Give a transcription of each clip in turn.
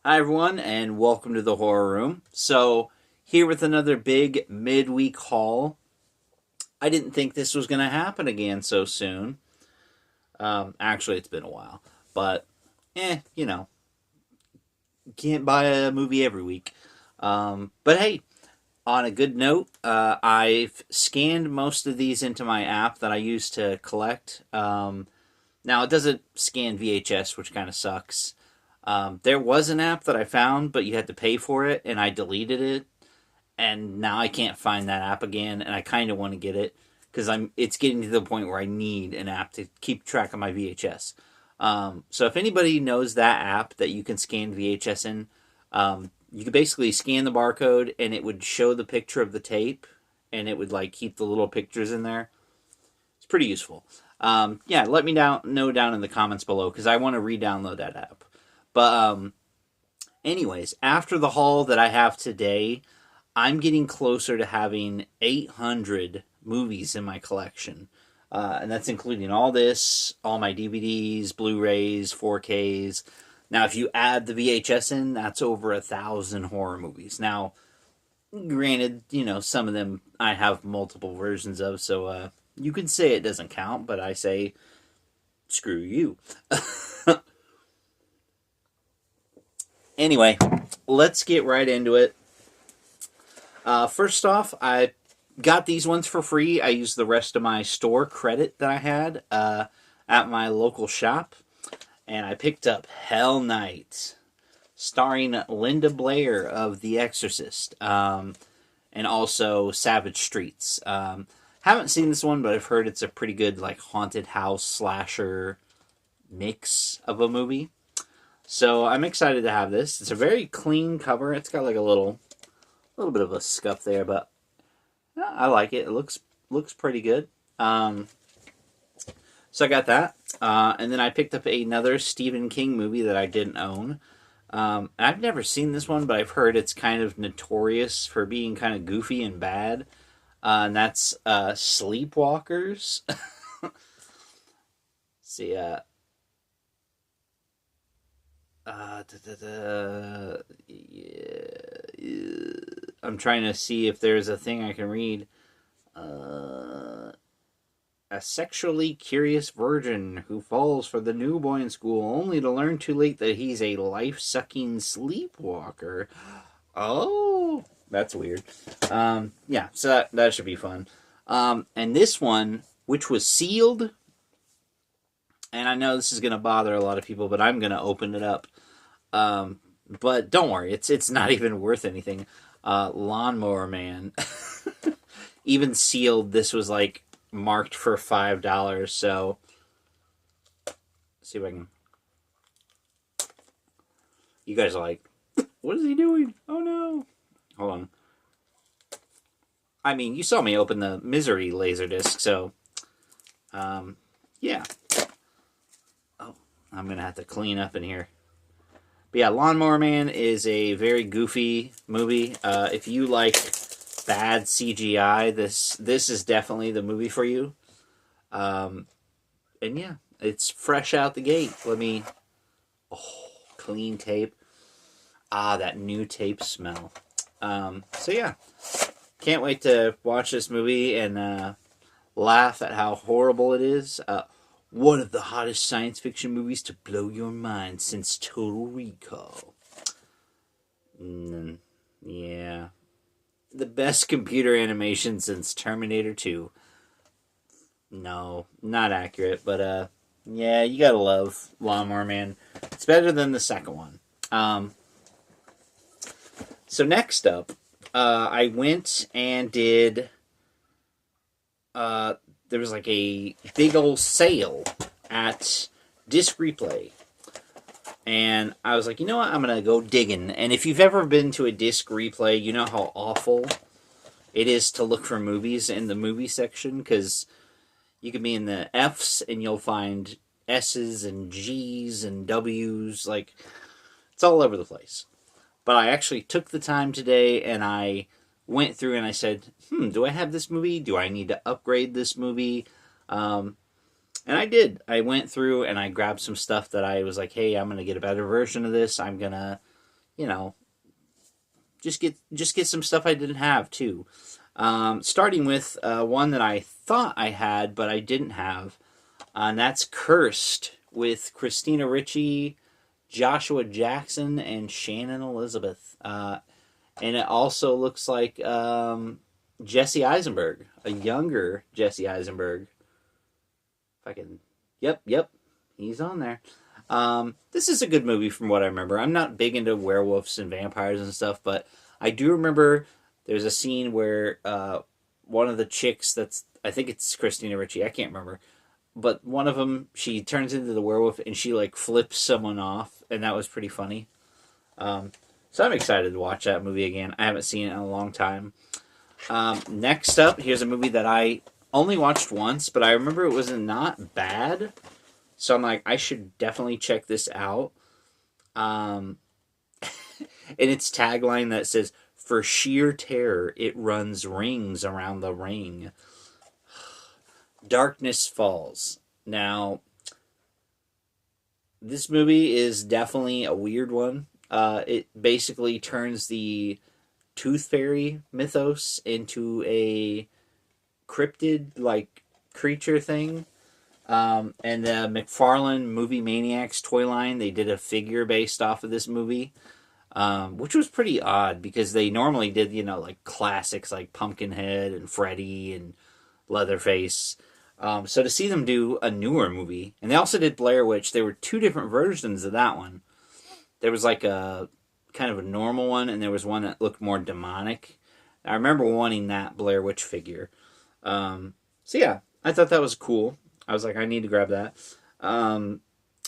Hi, everyone, and welcome to the Horror Room. So, here with another big midweek haul. I didn't think this was going to happen again so soon. Actually, it's been a while. But, can't buy a movie every week. But hey, on a good note, I've scanned most of these into my app that I use to collect. Now, it doesn't scan VHS, which kind of sucks. There was an app that I found, but you had to pay for it, and I deleted it. And now I can't find that app again, and I kind of want to get it because It's getting to the point where I need an app to keep track of my VHS. So if anybody knows that app that you can scan VHS in, you could basically scan the barcode, and it would show the picture of the tape, and it would like keep the little pictures in there. It's pretty useful. Yeah, let me know down in the comments below because I want to re-download that app. But anyways, after the haul that I have today, I'm getting closer to having 800 movies in my collection. And that's including all this, all my DVDs, Blu-rays, 4Ks. Now, if you add the VHS in, that's over 1,000 horror movies. Now, granted, some of them I have multiple versions of, so you can say it doesn't count, but I say, screw you. Anyway, let's get right into it. First off, I got these ones for free. I used the rest of my store credit that I had at my local shop. And I picked up Hell Night, starring Linda Blair of The Exorcist, and also Savage Streets. Haven't seen this one, but I've heard it's a pretty good like haunted house slasher mix of a movie. So I'm excited to have this. It's a very clean cover. It's got like a little bit of a scuff there, but I like it. It looks pretty good. So I got that, and then I picked up another Stephen King movie that I didn't own. I've never seen this one, but I've heard it's kind of notorious for being kind of goofy and bad, and that's Sleepwalkers. See, yeah. I'm trying to see if there's a thing I can read. A sexually curious virgin who falls for the new boy in school only to learn too late that he's a life-sucking sleepwalker. Oh, that's weird. Yeah, so that should be fun. And this one, which was sealed, and I know this is going to bother a lot of people, but I'm going to open it up. But don't worry, it's not even worth anything. Lawnmower Man. Even sealed, this was like marked for $5, so let's see if I can. You guys are like, what is he doing? Oh no. Hold on. I mean, you saw me open the Misery Laserdisc, so yeah. Oh, I'm gonna have to clean up in here. But yeah, Lawnmower Man is a very goofy movie. If you like bad CGI, this is definitely the movie for you. And yeah, it's fresh out the gate. Clean tape. Ah, that new tape smell. So yeah, can't wait to watch this movie and laugh at how horrible it is. One of the hottest science fiction movies to blow your mind since Total Recall. Yeah. The best computer animation since Terminator 2. No, not accurate, but yeah, you gotta love Lawnmower Man. It's better than the second one. So next up, I went and did there was like a big old sale at Disc Replay. And I was like, you know what? I'm going to go digging. And if you've ever been to a Disc Replay, you know how awful it is to look for movies in the movie section. Because you can be in the Fs and you'll find S's and G's and W's. Like, it's all over the place. But I actually took the time today and I went through and I said, do I have this movie? Do I need to upgrade this movie? And I did. I went through and I grabbed some stuff that I was like, hey, I'm going to get a better version of this. I'm going to you know, just get some stuff I didn't have too. Starting with one that I thought I had but I didn't have, and that's Cursed with Christina Ricci, Joshua Jackson, and Shannon Elizabeth. And it also looks like Jesse Eisenberg, a younger Jesse Eisenberg. If I can, yep, he's on there. This is a good movie from what I remember. I'm not big into werewolves and vampires and stuff, but I do remember there's a scene where one of the chicks I think it's Christina Ricci, I can't remember, but one of them, she turns into the werewolf and she like flips someone off, and that was pretty funny. So I'm excited to watch that movie again. I haven't seen it in a long time. Next up, here's a movie that I only watched once, but I remember it was not bad. So I'm like, I should definitely check this out. And its tagline that says, "For sheer terror, it runs rings around the ring." Darkness Falls. Now, this movie is definitely a weird one. It basically turns the Tooth Fairy mythos into a cryptid like creature thing. And the McFarlane Movie Maniacs toy line, they did a figure based off of this movie, which was pretty odd because they normally did, like classics like Pumpkinhead and Freddy and Leatherface. So to see them do a newer movie, and they also did Blair Witch, there were two different versions of that one. There was like a kind of a normal one, and there was one that looked more demonic. I remember wanting that Blair Witch figure. So yeah, I thought that was cool. I was like, I need to grab that.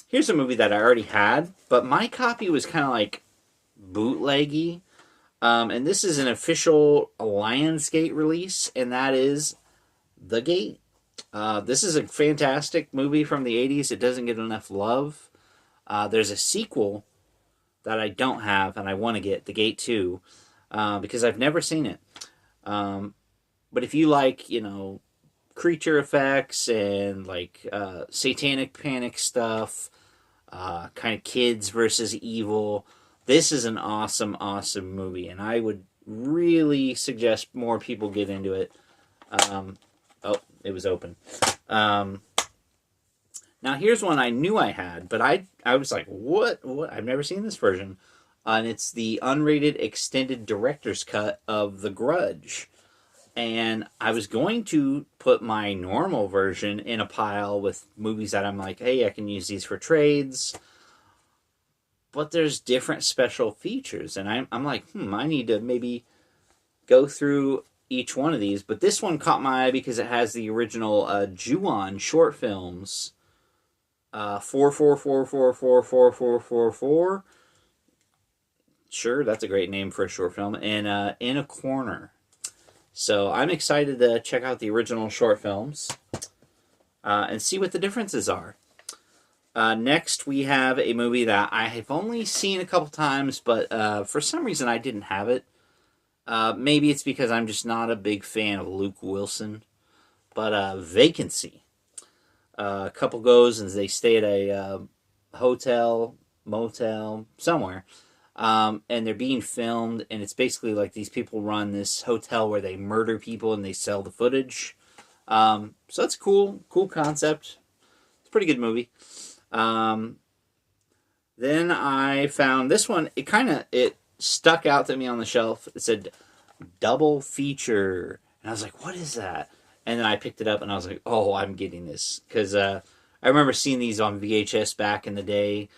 Here's a movie that I already had, but my copy was kind of like bootleggy. And this is an official Lionsgate release, and that is The Gate. This is a fantastic movie from the 80s. It doesn't get enough love. There's a sequel that I don't have, and I want to get, The Gate 2, because I've never seen it. But if you like, creature effects and like satanic panic stuff, kind of kids versus evil, this is an awesome, awesome movie, and I would really suggest more people get into it. Oh, it was open. Now here's one I knew I had, but I was like, what? I've never seen this version. And it's the unrated extended director's cut of The Grudge. And I was going to put my normal version in a pile with movies that I'm like, hey, I can use these for trades. But there's different special features. And I'm like, I need to maybe go through each one of these. But this one caught my eye because it has the original Ju-on short films. 444444444. Sure, that's a great name for a short film. And In a Corner. So I'm excited to check out the original short films and see what the differences are. Next, we have a movie that I have only seen a couple times, but for some reason I didn't have it. Maybe it's because I'm just not a big fan of Luke Wilson. But Vacancy. A couple goes and they stay at a hotel, motel, somewhere. And they're being filmed, and it's basically like these people run this hotel where they murder people and they sell the footage. So that's cool concept. It's a pretty good movie. Then I found this one. It stuck out to me on the shelf. It said double feature, and I was like, what is that? And then I picked it up, and I was like, oh, I'm getting this. Because I remember seeing these on VHS back in the day.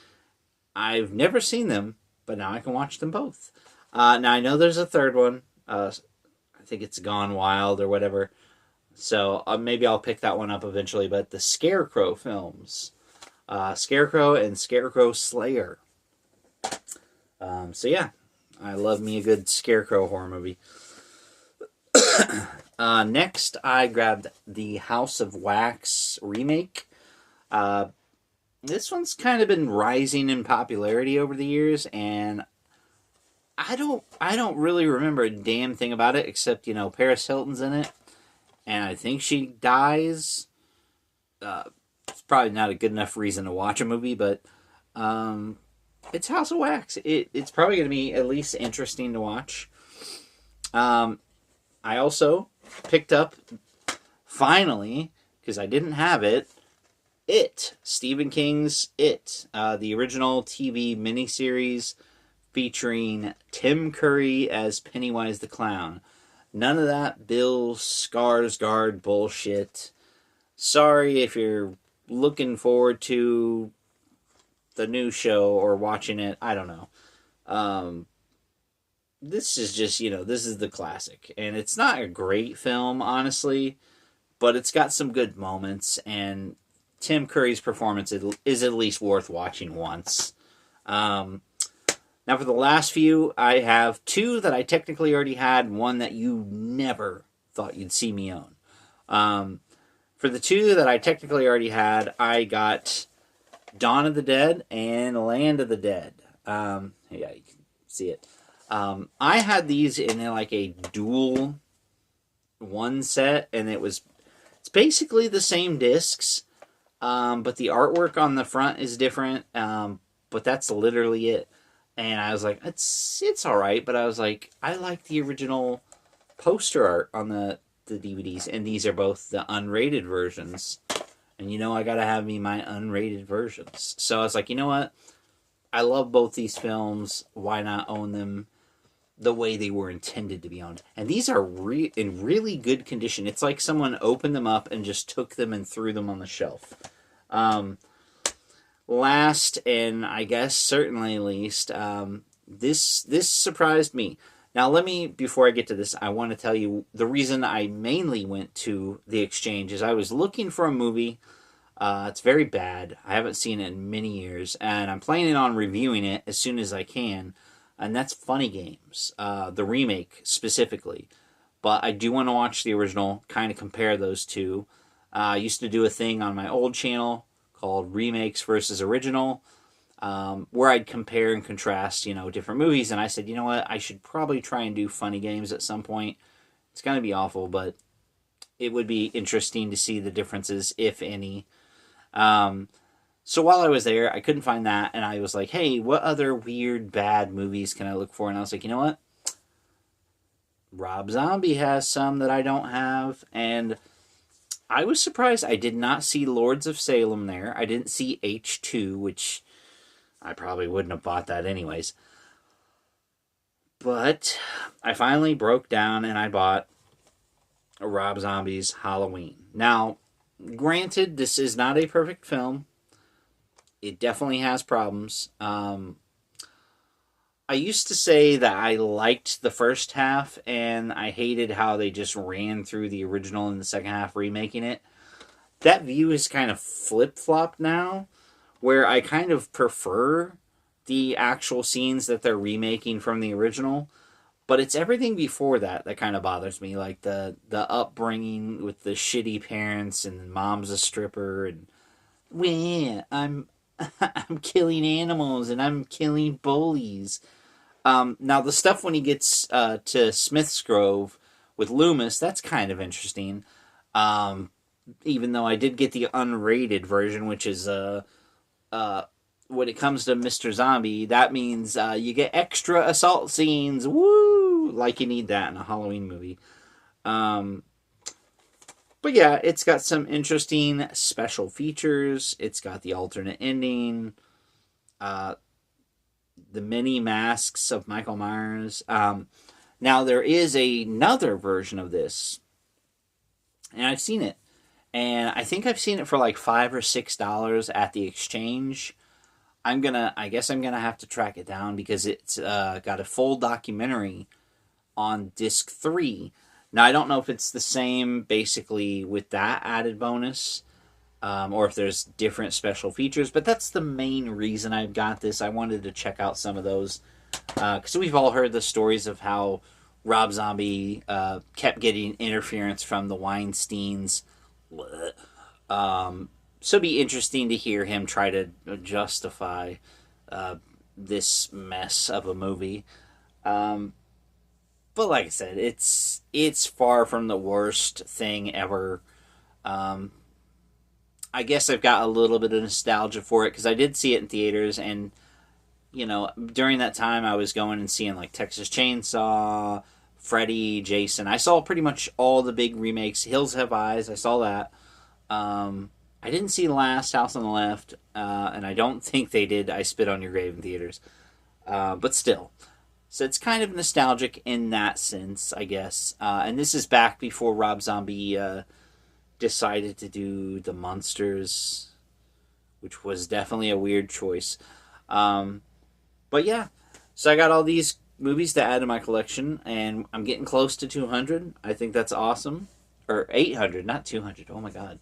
I've never seen them, but now I can watch them both. Now, I know there's a third one. I think it's Gone Wild or whatever. So maybe I'll pick that one up eventually. But the Scarecrow films. Scarecrow and Scarecrow Slayer. So yeah, I love me a good Scarecrow horror movie. Next, I grabbed the House of Wax remake. This one's kind of been rising in popularity over the years, and I don't really remember a damn thing about it except, Paris Hilton's in it, and I think she dies. It's probably not a good enough reason to watch a movie, but it's House of Wax. It's probably going to be at least interesting to watch. I also picked up, finally, because I didn't have it, Stephen King's It, the original TV miniseries featuring Tim Curry as Pennywise the Clown. None of that Bill Skarsgård bullshit. Sorry if you're looking forward to the new show or watching it. I don't know. This is just, this is the classic. And it's not a great film, honestly, but it's got some good moments, and Tim Curry's performance is at least worth watching once. Now, for the last few, I have two that I technically already had, and one that you never thought you'd see me own. For the two that I technically already had, I got Dawn of the Dead and Land of the Dead. Yeah, you can see it. I had these in like a dual one set, and it's basically the same discs, but the artwork on the front is different. But that's literally it. And I was like, it's all right, but I was like, I like the original poster art on the DVDs, and these are both the unrated versions. And I gotta have me my unrated versions. So I was like, you know what? I love both these films. Why not own them the way they were intended to be owned? And these are in really good condition. It's like someone opened them up and just took them and threw them on the shelf. Last, and I guess certainly least, this surprised me. Now, before I get to this, I want to tell you the reason I mainly went to the Exchange is I was looking for a movie. It's very bad. I haven't seen it in many years, and I'm planning on reviewing it as soon as I can, and that's Funny Games, the remake specifically. But I do want to watch the original, kind of compare those two. I used to do a thing on my old channel called Remakes versus Original, where I'd compare and contrast, different movies. And I said, you know what, I should probably try and do Funny Games at some point. It's going to be awful, but it would be interesting to see the differences, if any. So while I was there, I couldn't find that, and I was like, hey, what other weird, bad movies can I look for? And I was like, you know what? Rob Zombie has some that I don't have, and I was surprised I did not see Lords of Salem there. I didn't see H2, which I probably wouldn't have bought that anyways. But I finally broke down and I bought Rob Zombie's Halloween. Now, granted, this is not a perfect film. It definitely has problems. I used to say that I liked the first half, and I hated how they just ran through the original in the second half, remaking it. That view is kind of flip-flopped now, where I kind of prefer the actual scenes that they're remaking from the original, but it's everything before that that kind of bothers me, like the upbringing with the shitty parents, and mom's a stripper, and well, I'm killing animals, and I'm killing bullies. Now, the stuff when he gets to Smith's Grove with Loomis, that's kind of interesting. Even though I did get the unrated version, which is, when it comes to Mr. Zombie, that means you get extra assault scenes. Woo! Like you need that in a Halloween movie. But yeah, it's got some interesting special features. It's got the alternate ending. The many masks of Michael Myers. Now, there is another version of this, and I've seen it. And I think I've seen it for like $5 or $6 at the Exchange. I guess I'm gonna have to track it down because it's got a full documentary on disc 3. Now, I don't know if it's the same basically with that added bonus, or if there's different special features, but that's the main reason I've got this. I wanted to check out some of those, because we've all heard the stories of how Rob Zombie kept getting interference from the Weinsteins. So it'd be interesting to hear him try to justify this mess of a movie. But like I said, it's far from the worst thing ever. I guess I've got a little bit of nostalgia for it because I did see it in theaters, and during that time I was going and seeing like Texas Chainsaw, Freddy, Jason. I saw pretty much all the big remakes. Hills Have Eyes, I saw that. I didn't see Last House on the Left, and I don't think they did I Spit on Your Grave in theaters. But still. So it's kind of nostalgic in that sense, I guess. And this is back before Rob Zombie decided to do The Monsters, which was definitely a weird choice. But yeah, so I got all these movies to add to my collection, and I'm getting close to 200. I think that's awesome. Or 800, not 200. Oh my god.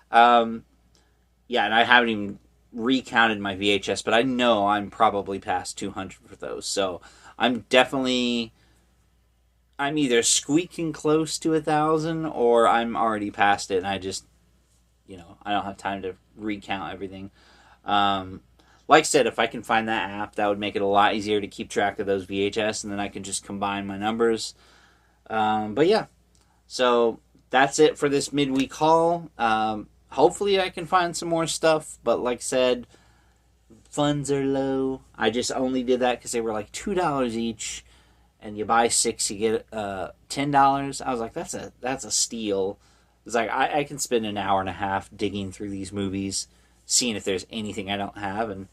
Yeah, and I haven't even recounted my VHS, but I know I'm probably past 200 for those. So I'm either squeaking close to 1,000 or I'm already past it, and I just, I don't have time to recount everything. Like I said, if I can find that app, that would make it a lot easier to keep track of those VHS, and then I can just combine my numbers. But yeah, so that's it for this midweek haul. Hopefully I can find some more stuff, but like I said, funds are low. I just only did that because they were like $2 each, and you buy 6, you get $10. I was like, that's a steal. It's like I can spend an hour and a half digging through these movies, seeing if there's anything I don't have, and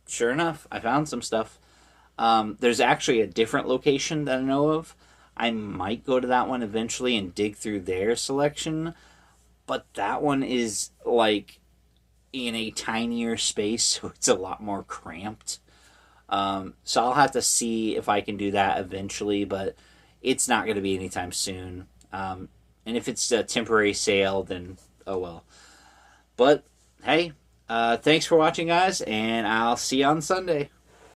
sure enough, I found some stuff. There's actually a different location that I know of. I might go to that one eventually and dig through their selection, but that one is like in a tinier space, so it's a lot more cramped. So I'll have to see if I can do that eventually, but it's not going to be anytime soon. And if it's a temporary sale, then oh well. But hey, thanks for watching, guys, and I'll see you on Sunday.